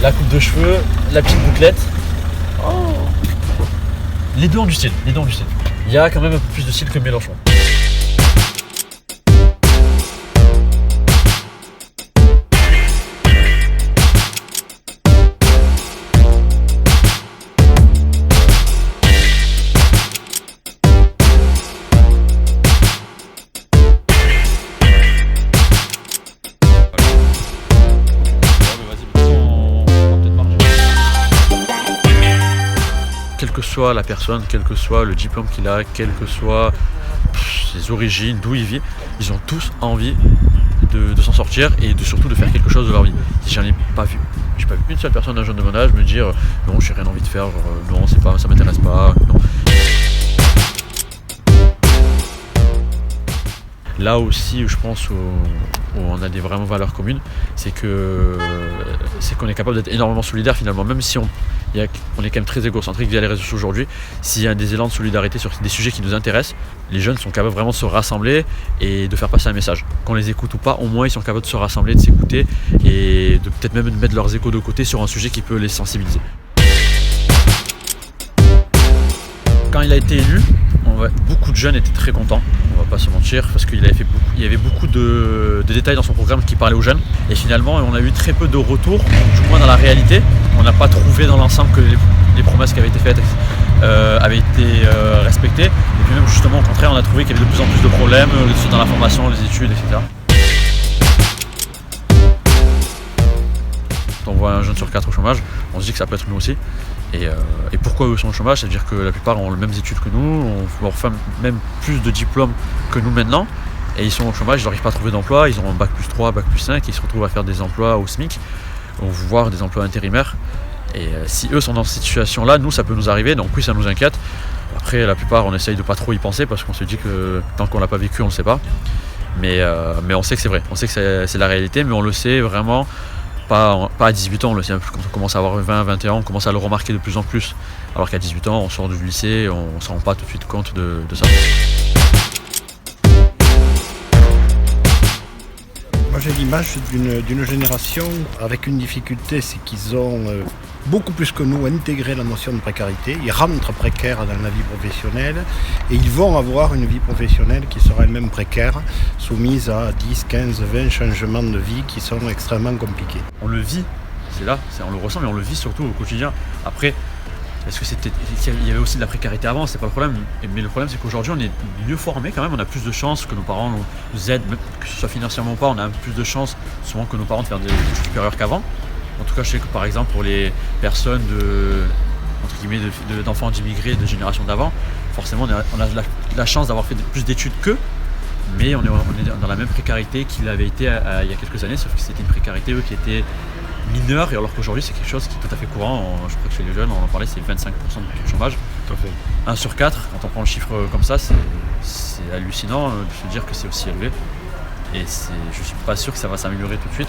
la coupe de cheveux, la petite bouclette. Oh. Les deux ont du style, Il y a quand même un peu plus de style que Mélenchon. Quelle que soit la personne, quel que soit le diplôme qu'il a, quelles que soient ses origines, d'où il vit, ils ont tous envie de s'en sortir et surtout de faire quelque chose de leur vie. Si j'en ai pas vu, j'ai pas vu une seule personne d'un jeune de mon âge me dire non, j'ai rien envie de faire, non, c'est pas, ça m'intéresse pas, non. Là aussi, je pense où on a des vraiment valeurs communes, c'est qu'on est capable d'être énormément solidaire finalement, même si on est quand même très égocentrique via les réseaux sociaux aujourd'hui. S'il y a des élans de solidarité sur des sujets qui nous intéressent, les jeunes sont capables vraiment de se rassembler et de faire passer un message. Qu'on les écoute ou pas, au moins ils sont capables de se rassembler, de s'écouter et de peut-être même de mettre leurs échos de côté sur un sujet qui peut les sensibiliser. Quand il a été élu, beaucoup de jeunes étaient très contents, on va pas se mentir, parce qu'il y avait beaucoup de détails dans son programme qui parlaient aux jeunes. Et finalement, on a eu très peu de retours, du moins dans la réalité. On n'a pas trouvé dans l'ensemble que les promesses qui avaient été faites avaient été respectées. Et puis même justement, au contraire, on a trouvé qu'il y avait de plus en plus de problèmes, dans la formation, les études, etc. Quand on voit un jeune sur 4 au chômage, on se dit que ça peut être nous aussi. Et pourquoi eux sont au chômage? C'est-à-dire que la plupart ont les mêmes études que nous, ont fait même plus de diplômes que nous maintenant, et ils sont au chômage, ils n'arrivent pas à trouver d'emploi, ils ont un bac plus 3, bac plus 5, et ils se retrouvent à faire des emplois au SMIC, voire des emplois intérimaires. Et si eux sont dans cette situation-là, nous ça peut nous arriver, donc oui ça nous inquiète. Après la plupart on essaye de pas trop y penser parce qu'on se dit que tant qu'on l'a pas vécu on le sait pas. Mais on sait que c'est vrai, on sait que c'est la réalité, mais on le sait vraiment. Pas à 18 ans, quand on commence à avoir 20, 21 ans, on commence à le remarquer de plus en plus. Alors qu'à 18 ans, on sort du lycée, on ne se rend pas tout de suite compte de ça. Moi j'ai l'image d'une génération avec une difficulté, c'est qu'ils ont beaucoup plus que nous intégré la notion de précarité. Ils rentrent précaires dans la vie professionnelle et ils vont avoir une vie professionnelle qui sera elle-même précaire, soumise à 10, 15, 20 changements de vie qui sont extrêmement compliqués. On le vit, on le ressent, mais on le vit surtout au quotidien. Après, est-ce que il y avait aussi de la précarité avant, c'est pas le problème. Mais le problème c'est qu'aujourd'hui on est mieux formés quand même, on a plus de chances que nos parents nous aident, que ce soit financièrement ou pas, on a plus de chances souvent que nos parents de faire des études supérieures qu'avant. En tout cas je sais que par exemple pour les personnes d'enfants d'immigrés de génération d'avant, forcément on a la chance d'avoir fait plus d'études qu'eux, mais on est dans la même précarité qu'il avait été il y a quelques années, sauf que c'était une précarité eux qui était mineure, et alors qu'aujourd'hui c'est quelque chose qui est tout à fait courant. Je crois que chez les jeunes, on en parlait, c'est 25% de chômage. Tout à fait. 1 sur 4, quand on prend le chiffre comme ça, c'est hallucinant de se dire que c'est aussi élevé. Et je suis pas sûr que ça va s'améliorer tout de suite,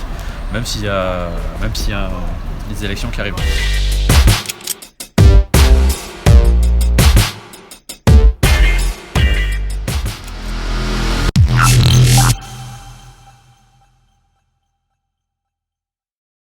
même s'il y a des élections qui arrivent.